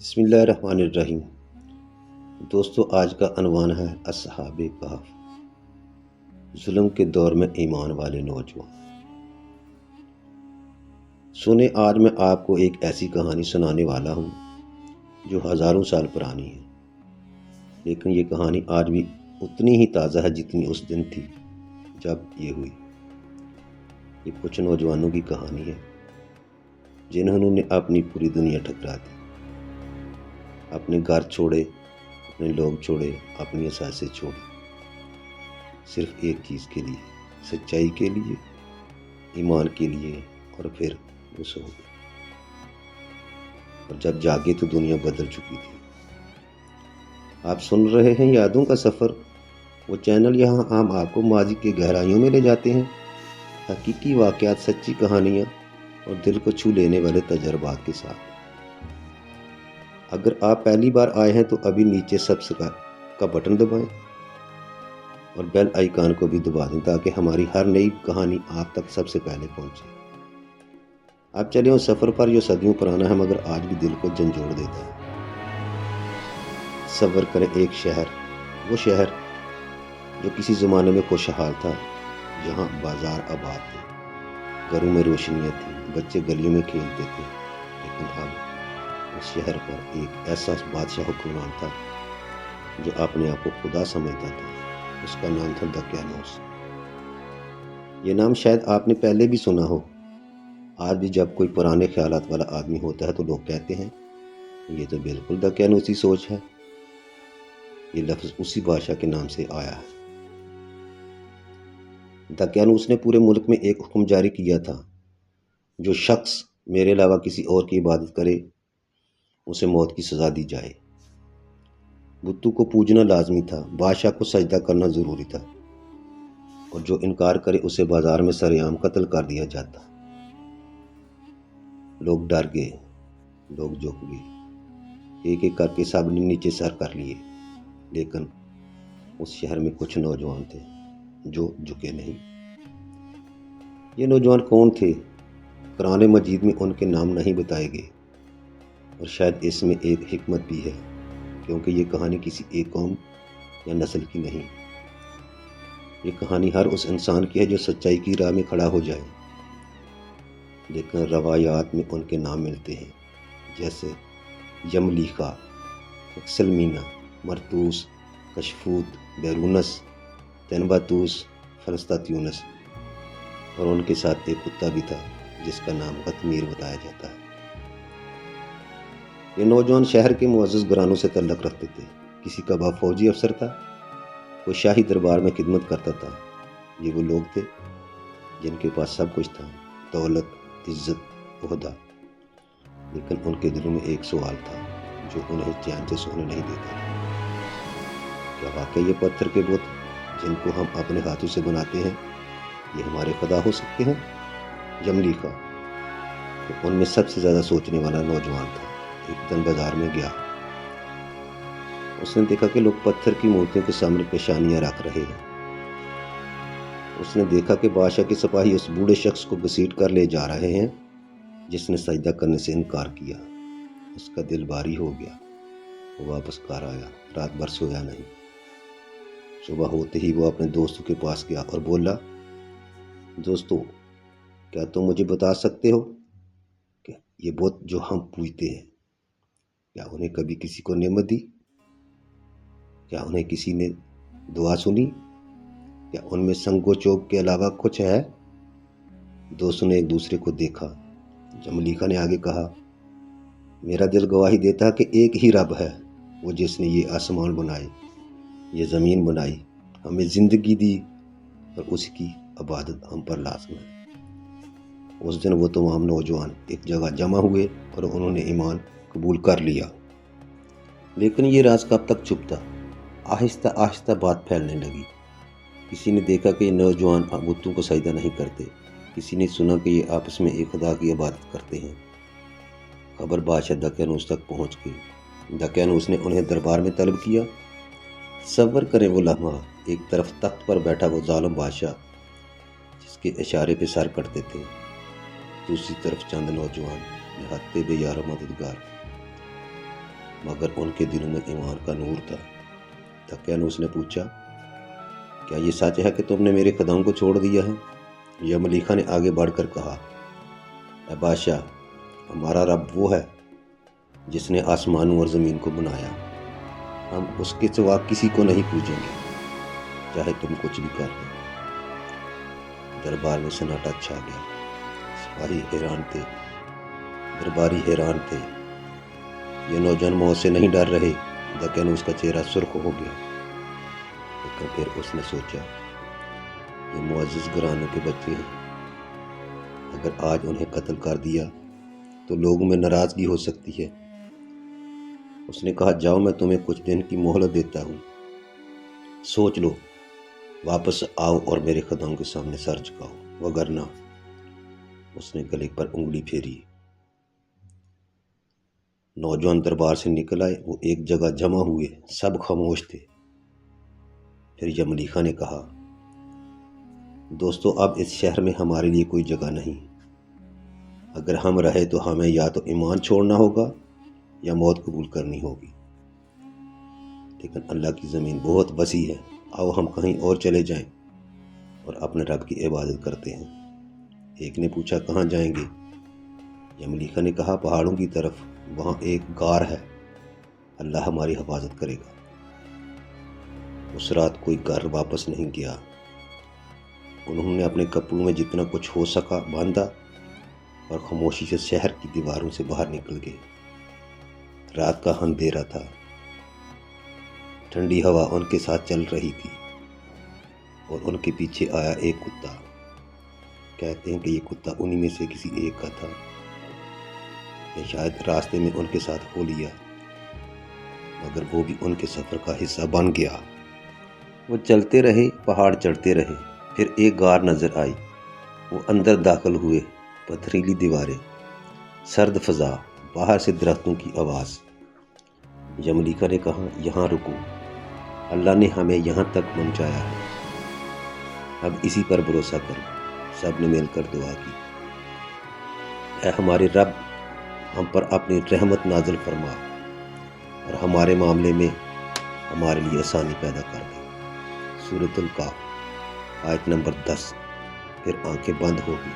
بسم اللہ الرحمن الرحیم۔ دوستو، آج کا عنوان ہے اصحاب کہف، ظلم کے دور میں ایمان والے نوجوان۔ سنیں، آج میں آپ کو ایک ایسی کہانی سنانے والا ہوں جو ہزاروں سال پرانی ہے، لیکن یہ کہانی آج بھی اتنی ہی تازہ ہے جتنی اس دن تھی جب یہ ہوئی۔ یہ کچھ نوجوانوں کی کہانی ہے جنہوں نے اپنی پوری دنیا ٹھکرا دی، اپنے گھر چھوڑے، اپنے لوگ چھوڑے، اپنی اثاثے چھوڑے، صرف ایک چیز کے لیے، سچائی کے لیے، ایمان کے لیے، اور پھر وہ سو گئے۔ اور جب جاگے تو دنیا بدل چکی تھی۔ آپ سن رہے ہیں یادوں کا سفر، وہ چینل یہاں ہم آپ کو ماضی کے گہرائیوں میں لے جاتے ہیں، حقیقی واقعات، سچی کہانیاں اور دل کو چھو لینے والے تجربات کے ساتھ۔ اگر آپ پہلی بار آئے ہیں تو ابھی نیچے سبسکرائب کا بٹن دبائیں اور بیل آئیکن کو بھی دبا دیں تاکہ ہماری ہر نئی کہانی آپ تک سب سے پہلے پہنچے۔ آپ چلے اس سفر پر جو صدیوں پرانا ہے مگر آج بھی دل کو جھنجھوڑ دیتا ہے۔ تصور کریں ایک شہر، وہ شہر جو کسی زمانے میں خوشحال تھا، جہاں بازار آباد تھے، گھروں میں روشنیاں تھیں، بچے گلیوں میں کھیلتے تھے، لیکن اب اس شہر پر ایک ایسا بادشاہ حکمران تھا جو اپنے آپ کو خدا سمجھتا تھا۔ اس کا نام تھا دقیانوس۔ یہ نام شاید آپ نے پہلے بھی سنا ہو۔ آج بھی جب کوئی پرانے خیالات والا آدمی ہوتا ہے تو لوگ کہتے ہیں یہ تو بالکل دقیانوسی سوچ ہے۔ یہ لفظ اسی بادشاہ کے نام سے آیا ہے۔ دقیانوس نے پورے ملک میں ایک حکم جاری کیا تھا، جو شخص میرے علاوہ کسی اور کی عبادت کرے اسے موت کی سزا دی جائے۔ بتوں کو پوجنا لازمی تھا، بادشاہ کو سجدہ کرنا ضروری تھا، اور جو انکار کرے اسے بازار میں سرعام قتل کر دیا جاتا۔ لوگ ڈر گئے، لوگ جھک گئے، ایک ایک کر کے سب نے نیچے سر کر لیے، لیکن اس شہر میں کچھ نوجوان تھے جو جھکے نہیں۔ یہ نوجوان کون تھے؟ قرآن مجید میں ان کے نام نہیں بتائے گئے، اور شاید اس میں ایک حکمت بھی ہے، کیونکہ یہ کہانی کسی ایک قوم یا نسل کی نہیں۔ یہ کہانی ہر اس انسان کی ہے جو سچائی کی راہ میں کھڑا ہو جائے، لیکن روایات میں ان کے نام ملتے ہیں، جیسے یملیخا، سلمینا، مرتوس، کشفوت، بیرونس، تنباتوس، فرستاتیونس، اور ان کے ساتھ ایک کتا بھی تھا جس کا نام قطمیر بتایا جاتا ہے۔ یہ نوجوان شہر کے معزز گھرانوں سے تعلق رکھتے تھے۔ کسی کا باپ فوجی افسر تھا، کوئی شاہی دربار میں خدمت کرتا تھا۔ یہ وہ لوگ تھے جن کے پاس سب کچھ تھا، دولت، عزت، عہدہ، لیکن ان کے دلوں میں ایک سوال تھا جو انہیں چین سے سونے نہیں دیتا تھا۔ کیا واقعی یہ پتھر کے بت جن کو ہم اپنے ہاتھوں سے بناتے ہیں یہ ہمارے خدا ہو سکتے ہیں؟ یملیخا ان میں سب سے زیادہ سوچنے والا نوجوان تھا۔ ایک دن بازار میں گیا، اس نے دیکھا کہ لوگ پتھر کی مورتیوں کے سامنے پیشانیاں رکھ رہے ہیں۔ اس نے دیکھا کہ بادشاہ کے سپاہی اس بوڑھے شخص کو گھسیٹ کر لے جا رہے ہیں جس نے سجدہ کرنے سے انکار کیا۔ اس کا دل بھاری ہو گیا، وہ واپس گھر آیا، رات بھر سویا نہیں۔ صبح ہوتے ہی وہ اپنے دوستوں کے پاس گیا اور بولا، دوستو، کیا تم مجھے بتا سکتے ہو کہ یہ بت جو ہم پوجتے ہیں، کیا انہیں کبھی کسی کو نعمت دی؟ کیا انہیں کسی نے دعا سنی؟ کیا ان میں سنگ و چوب کے علاوہ کچھ ہے؟ دوستوں نے ایک دوسرے کو دیکھا۔ یملیخا نے آگے کہا، میرا دل گواہی دیتا ہے کہ ایک ہی رب ہے، وہ جس نے یہ آسمان بنائے، یہ زمین بنائی، ہمیں زندگی دی، اور اس کی عبادت ہم پر لازم ہے۔ اس دن وہ تمام نوجوان ایک جگہ جمع ہوئے اور انہوں نے ایمان قبول کر لیا۔ لیکن یہ راز کب تک چھپ تھا؟ آہستہ آہستہ بات پھیلنے لگی۔ کسی نے دیکھا کہ یہ نوجوان بتوں کو سجدہ نہیں کرتے، کسی نے سنا کہ یہ آپس میں ایک خدا کی عبادت کرتے ہیں۔ خبر بادشاہ دقیانوس تک پہنچ گئی۔ دقیانوس نے انہیں دربار میں طلب کیا۔ تصور کریں وہ لمحہ، ایک طرف تخت پر بیٹھا وہ ظالم بادشاہ جس کے اشارے پہ سر کٹتے تھے، دوسری طرف چند نوجوان نہتے بے یار و مددگار۔ مگر ان کے دلوں میں ایمان کا نور تھا۔ دقیانوس نے پوچھا، کیا یہ سچ ہے کہ تم نے میرے قدم کو چھوڑ دیا ہے؟ یا ملیکہ نے آگے بڑھ کر کہا، اے بادشاہ، ہمارا رب وہ ہے جس نے آسمانوں اور زمین کو بنایا۔ ہم اس کے سوا کسی کو نہیں پوجیں گے، چاہے تم کچھ بھی کر دو۔ دربار میں سناٹا چھا گیا۔ سپاہی حیران تھے، درباری حیران تھے۔ یہ نوجوان موت سے نہیں ڈر رہے۔ دقیانوس کا چہرہ سرخ ہو گیا، لیکن پھر اس نے سوچا، یہ معزز گھرانوں کے بچے ہیں۔ اگر آج انہیں قتل کر دیا تو لوگوں میں ناراضگی ہو سکتی ہے۔ اس نے کہا، جاؤ، میں تمہیں کچھ دن کی مہلت دیتا ہوں، سوچ لو، واپس آؤ اور میرے قدم کے سامنے سر جھکاؤ، وگرنہ۔ اس نے گلے پر انگلی پھیری۔ نوجوان دربار سے نکل آئے، وہ ایک جگہ جمع ہوئے، سب خاموش تھے۔ پھر یملیکا نے کہا، دوستو، اب اس شہر میں ہمارے لیے کوئی جگہ نہیں۔ اگر ہم رہے تو ہمیں یا تو ایمان چھوڑنا ہوگا یا موت قبول کرنی ہوگی۔ لیکن اللہ کی زمین بہت وسیع ہے، آؤ ہم کہیں اور چلے جائیں اور اپنے رب کی عبادت کرتے ہیں۔ ایک نے پوچھا، کہاں جائیں گے؟ یملیکا نے کہا، پہاڑوں کی طرف، وہاں ایک غار ہے، اللہ ہماری حفاظت کرے گا۔ اس رات کوئی گھر واپس نہیں گیا۔ انہوں نے اپنے کپڑوں میں جتنا کچھ ہو سکا باندھا اور خاموشی سے شہر کی دیواروں سے باہر نکل گئے۔ رات کا اندھیرا تھا، ٹھنڈی ہوا ان کے ساتھ چل رہی تھی اور ان کے پیچھے آیا ایک کتا۔ کہتے ہیں کہ یہ کتا انہی میں سے کسی ایک کا تھا، یا شاید راستے میں ان کے ساتھ ہو لیا، مگر وہ بھی ان کے سفر کا حصہ بن گیا۔ وہ چلتے رہے، پہاڑ چڑھتے رہے، پھر ایک غار نظر آئی۔ وہ اندر داخل ہوئے، پتھریلی دیواریں، سرد فضا، باہر سے درختوں کی آواز۔ یملیکا نے کہا، یہاں رکو، اللہ نے ہمیں یہاں تک پہنچایا ہے، اب اسی پر بھروسہ کرو۔ سب نے مل کر دعا کی، اے ہمارے رب، ہم پر اپنی رحمت نازل فرما اور ہمارے معاملے میں ہمارے لیے آسانی پیدا کر دے۔ سورۃ الکہف، آیت نمبر 10۔ پھر آنکھیں بند ہو گئی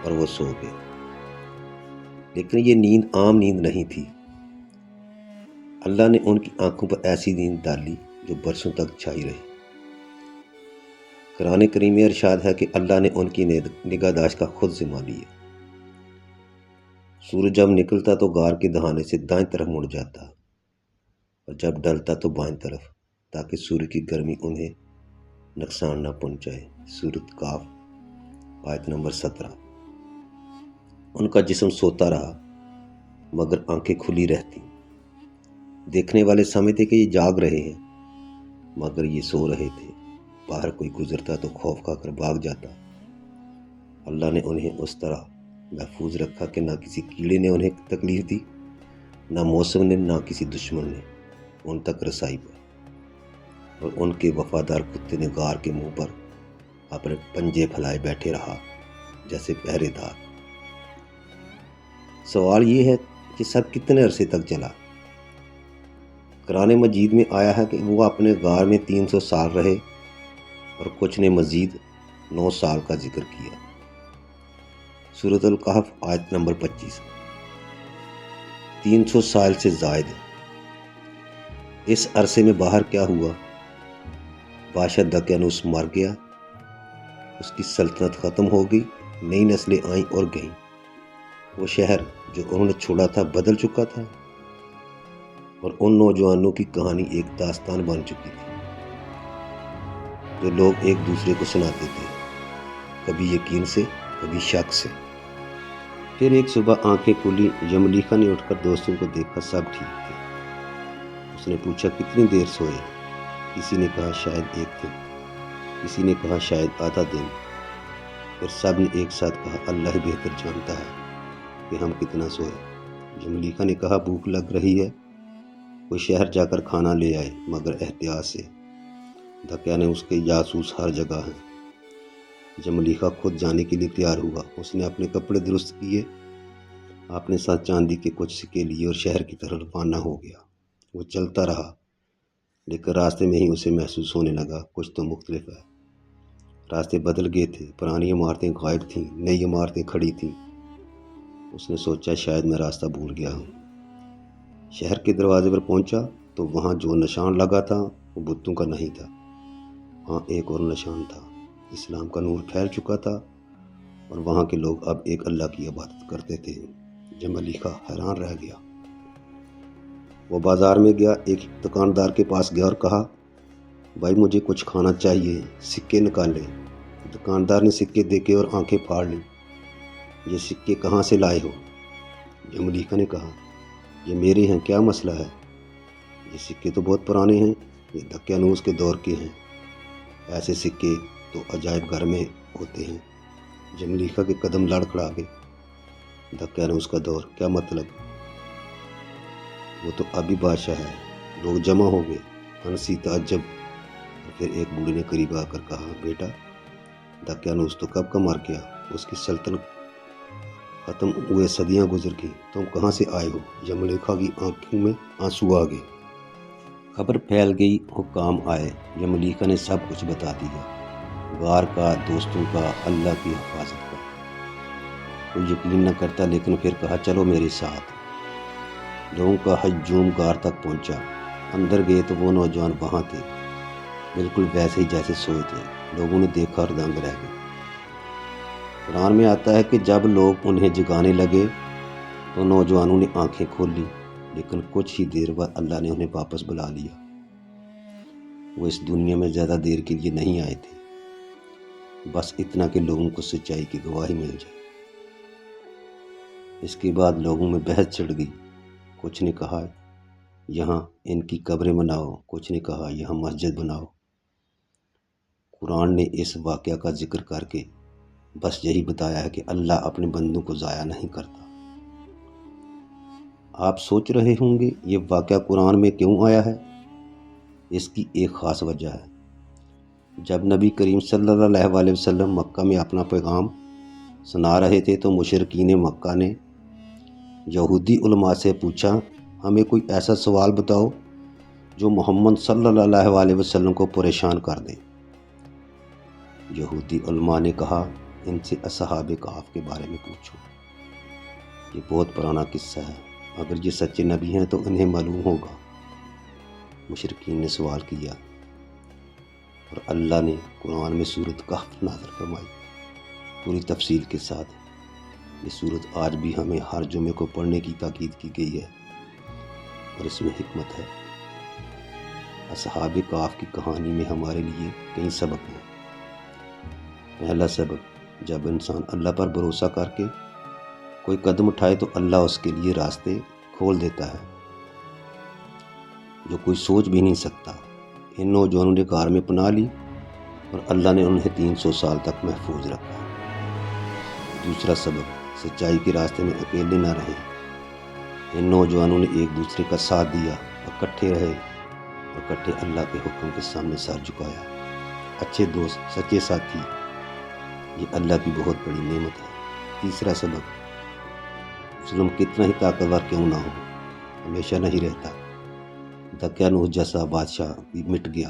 اور وہ سو گئے۔ لیکن یہ نیند عام نیند نہیں تھی۔ اللہ نے ان کی آنکھوں پر ایسی نیند ڈالی جو برسوں تک چھائی رہی۔ قرآن کریم میں ارشاد ہے کہ اللہ نے ان کی نگہداشت کا خود ذمہ لیا۔ سورج جب نکلتا تو غار کے دہانے سے دائیں طرف مڑ جاتا اور جب ڈھلتا تو بائیں طرف، تاکہ سورج کی گرمی انہیں نقصان نہ پہنچائے۔ سورۃ کہف، آیت نمبر 17۔ ان کا جسم سوتا رہا مگر آنکھیں کھلی رہتی۔ دیکھنے والے سمجھتے کہ یہ جاگ رہے ہیں، مگر یہ سو رہے تھے۔ باہر کوئی گزرتا تو خوف کھا کر بھاگ جاتا۔ اللہ نے انہیں اس طرح محفوظ رکھا کہ نہ کسی کیڑے نے انہیں تکلیف دی، نہ موسم نے، نہ کسی دشمن نے ان تک رسائی پائی۔ اور ان کے وفادار کتے نے غار کے منہ پر اپنے پنجے پھیلائے بیٹھے رہا جیسے پہرے دار۔ سوال یہ ہے کہ سب کتنے عرصے تک چلا؟ قرآن مجید میں آیا ہے کہ وہ اپنے غار میں 300 سال رہے اور کچھ نے مزید 9 سال کا ذکر کیا۔ سورۃ الکہف، آیت نمبر 25۔ 300 سال سے زائد۔ اس عرصے میں باہر کیا ہوا؟ بادشاہ دقیانوس مر گیا، اس کی سلطنت ختم ہو گئی، نئی نسلیں آئیں اور گئیں۔ وہ شہر جو انہوں نے چھوڑا تھا بدل چکا تھا، اور ان نوجوانوں کی کہانی ایک داستان بن چکی تھی جو لوگ ایک دوسرے کو سناتے تھے، کبھی یقین سے، کبھی شک سے۔ پھر ایک صبح آنکھیں کھلی، یملیکا نے اٹھ کر دوستوں کو دیکھا، سب ٹھیک تھے۔ اس نے پوچھا، کتنی دیر سوئے؟ کسی نے کہا شاید 1 دن، کسی نے کہا شاید آدھا دن۔ پھر سب نے ایک ساتھ کہا، اللہ ہی بہتر جانتا ہے کہ ہم کتنا سوئے۔ یملیکا نے کہا، بھوک لگ رہی ہے، کوئی شہر جا کر کھانا لے آئے، مگر احتیاط سے، دقیانوس کے جاسوس ہر جگہ ہیں۔ یملیکا خود جانے کے لیے تیار ہوا۔ اس نے اپنے کپڑے درست کیے اپنے ساتھ چاندی کے کچھ سکے لیے اور شہر کی طرف روانہ ہو گیا۔ وہ چلتا رہا، لیکن راستے میں ہی اسے محسوس ہونے لگا کچھ تو مختلف ہے۔ راستے بدل گئے تھے، پرانی عمارتیں غائب تھیں، نئی عمارتیں کھڑی تھیں۔ اس نے سوچا شاید میں راستہ بھول گیا ہوں۔ شہر کے دروازے پر پہنچا تو وہاں جو نشان لگا تھا وہ بتوں کا نہیں تھا۔ ہاں، ایک اور نشان تھا۔ اسلام کا نور پھیل چکا تھا اور وہاں کے لوگ اب ایک اللہ کی عبادت کرتے تھے۔ جملیخا حیران رہ گیا۔ وہ بازار میں گیا، ایک دکاندار کے پاس گیا اور کہا، بھائی مجھے کچھ کھانا چاہیے، سکے نکالے۔ دکاندار نے سکے دیکھے اور آنکھیں پھاڑ لیں۔ یہ سکے کہاں سے لائے ہو؟ جملیخا نے کہا، یہ میرے ہیں، کیا مسئلہ ہے؟ یہ سکے تو بہت پرانے ہیں، یہ دقیانوس کے دور کے ہیں۔ ایسے سکے تو عجائب گھر میں ہوتے ہیں۔ جملیخا کے قدم لڑکھڑا گئے۔ دقیانوس کا دور، کیا مطلب؟ وہ تو ابھی بادشاہ ہے۔ لوگ جمع ہو گئے، ہنسی، تعجب، اور پھر ایک بوڑھے نے قریب آ کر کہا، بیٹا دقیانوس تو کب کا مر گیا، اس کی سلطنت ختم ہوئے صدیاں گزر گئی، تم کہاں سے آئے ہو؟ جملیخا کی آنکھوں میں آنسو آ گئے۔ خبر پھیل گئی، حکام آئے، جملیخا نے سب کچھ بتا دیا، غار کا، دوستوں کا، اللہ کی حفاظت کا۔ کوئی یقین نہ کرتا، لیکن پھر کہا، چلو میرے ساتھ۔ لوگوں کا ہجوم غار تک پہنچا۔ اندر گئے تو وہ نوجوان وہاں تھے، بالکل ویسے ہی جیسے سوئے تھے۔ لوگوں نے دیکھا اور دنگ رہ گئے۔ قرآن میں آتا ہے کہ جب لوگ انہیں جگانے لگے تو نوجوانوں نے آنکھیں کھول لی، لیکن کچھ ہی دیر بعد اللہ نے انہیں واپس بلا لیا۔ وہ اس دنیا میں زیادہ دیر کے لیے نہیں آئے تھے، بس اتنا کہ لوگوں کو سچائی کی گواہی مل جائے۔ اس کے بعد لوگوں میں بحث چھڑ گئی۔ کچھ نے کہا یہاں ان کی قبریں بناؤ، کچھ نے کہا یہاں مسجد بناؤ۔ قرآن نے اس واقعہ کا ذکر کر کے بس یہی بتایا ہے کہ اللہ اپنے بندوں کو ضائع نہیں کرتا۔ آپ سوچ رہے ہوں گے یہ واقعہ قرآن میں کیوں آیا ہے؟ اس کی ایک خاص وجہ ہے۔ جب نبی کریم صلی اللہ علیہ وسلم مکہ میں اپنا پیغام سنا رہے تھے تو مشرکین مکہ نے یہودی علماء سے پوچھا، ہمیں کوئی ایسا سوال بتاؤ جو محمد صلی اللہ علیہ وسلم کو پریشان کر دے۔ یہودی علماء نے کہا، ان سے اصحاب کہف کے بارے میں پوچھو، یہ بہت پرانا قصہ ہے، اگر یہ سچے نبی ہیں تو انہیں معلوم ہوگا۔ مشرکین نے سوال کیا اور اللہ نے قرآن میں سورۃ کہف نازل فرمائی، پوری تفصیل کے ساتھ۔ یہ سورت آج بھی ہمیں ہر جمعے کو پڑھنے کی تاکید کی گئی ہے اور اس میں حکمت ہے۔ اصحاب کہف کی کہانی میں ہمارے لیے کئی سبق ہیں۔ پہلا سبق، جب انسان اللہ پر بھروسہ کر کے کوئی قدم اٹھائے تو اللہ اس کے لیے راستے کھول دیتا ہے جو کوئی سوچ بھی نہیں سکتا۔ ان نوجوانوں نے غار میں پناہ لی اور اللہ نے انہیں 300 سال تک محفوظ رکھا۔ دوسرا سبق، سچائی کے راستے میں اکیلے نہ رہیں۔ ان نوجوانوں نے ایک دوسرے کا ساتھ دیا، اکٹھے رہے اور اکٹھے اللہ کے حکم کے سامنے سر جھکایا۔ اچھے دوست، سچے ساتھی، یہ اللہ کی بہت بڑی نعمت ہے۔ تیسرا سبق، ظلم کتنا ہی طاقتور کیوں نہ ہو، ہمیشہ نہیں رہتا۔ دقیانوس جیسا بادشاہ بھی مٹ گیا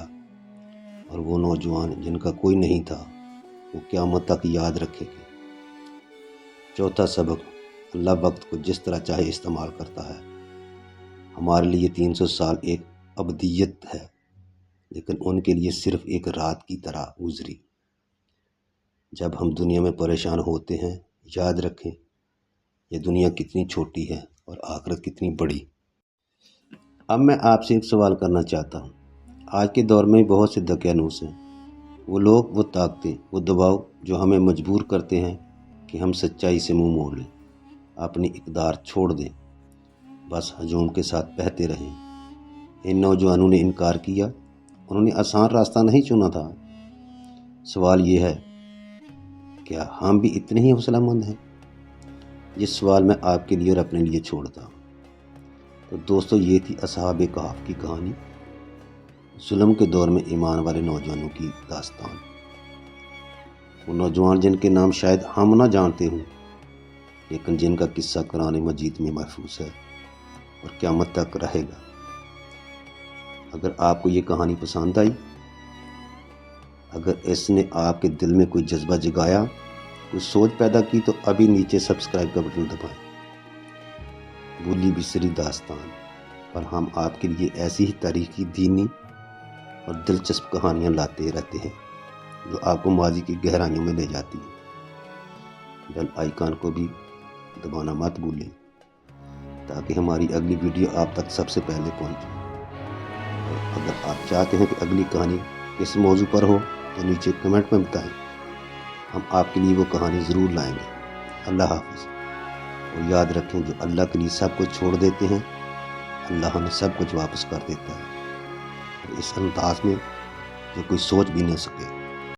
اور وہ نوجوان جن کا کوئی نہیں تھا وہ قیامت تک یاد رکھے گے۔ چوتھا سبق، اللہ وقت کو جس طرح چاہے استعمال کرتا ہے۔ ہمارے لیے 300 سال ایک ابدیت ہے، لیکن ان کے لیے صرف ایک رات کی طرح گزری۔ جب ہم دنیا میں پریشان ہوتے ہیں، یاد رکھیں یہ دنیا کتنی چھوٹی ہے اور آخرت کتنی بڑی۔ اب میں آپ سے ایک سوال کرنا چاہتا ہوں۔ آج کے دور میں بہت سے دقیانوس ہیں، وہ لوگ، وہ طاقتیں، وہ دباؤ جو ہمیں مجبور کرتے ہیں کہ ہم سچائی سے منہ موڑ لیں، اپنی اقدار چھوڑ دیں، بس ہجوم کے ساتھ بہتے رہیں۔ ان نوجوانوں نے انکار کیا، انہوں نے آسان راستہ نہیں چنا تھا۔ سوال یہ ہے، کیا ہم بھی اتنے ہی حوصلہ مند ہیں؟ یہ سوال میں آپ کے لیے اور اپنے لیے چھوڑتا ہوں۔ تو دوستو، یہ تھی اصحاب کہف کی کہانی، ظلم کے دور میں ایمان والے نوجوانوں کی داستان۔ وہ نوجوان جن کے نام شاید ہم نہ جانتے ہوں، لیکن جن کا قصہ قرآن مجید میں محفوظ ہے اور قیامت تک رہے گا۔ اگر آپ کو یہ کہانی پسند آئی، اگر اس نے آپ کے دل میں کوئی جذبہ جگایا، کوئی سوچ پیدا کی، تو ابھی نیچے سبسکرائب کا بٹن دبائیں۔ بھولی بسری داستان اور ہم آپ کے لیے ایسی ہی تاریخی، دینی اور دلچسپ کہانیاں لاتے رہتے ہیں جو آپ کو ماضی کی گہرائیوں میں لے جاتی ہیں۔ بیل آئیکن کو بھی دبانا مت بھولیں تاکہ ہماری اگلی ویڈیو آپ تک سب سے پہلے پہنچے۔ اور اگر آپ چاہتے ہیں کہ اگلی کہانی کس موضوع پر ہو تو نیچے کمنٹ میں بتائیں، ہم آپ کے لیے وہ کہانی ضرور لائیں گے۔ اللہ حافظ، اور یاد رکھیں جو اللہ کے لیے سب کچھ چھوڑ دیتے ہیں، اللہ ہمیں سب کچھ واپس کر دیتا ہے، اور اس انداز میں جو کوئی سوچ بھی نہ سکے۔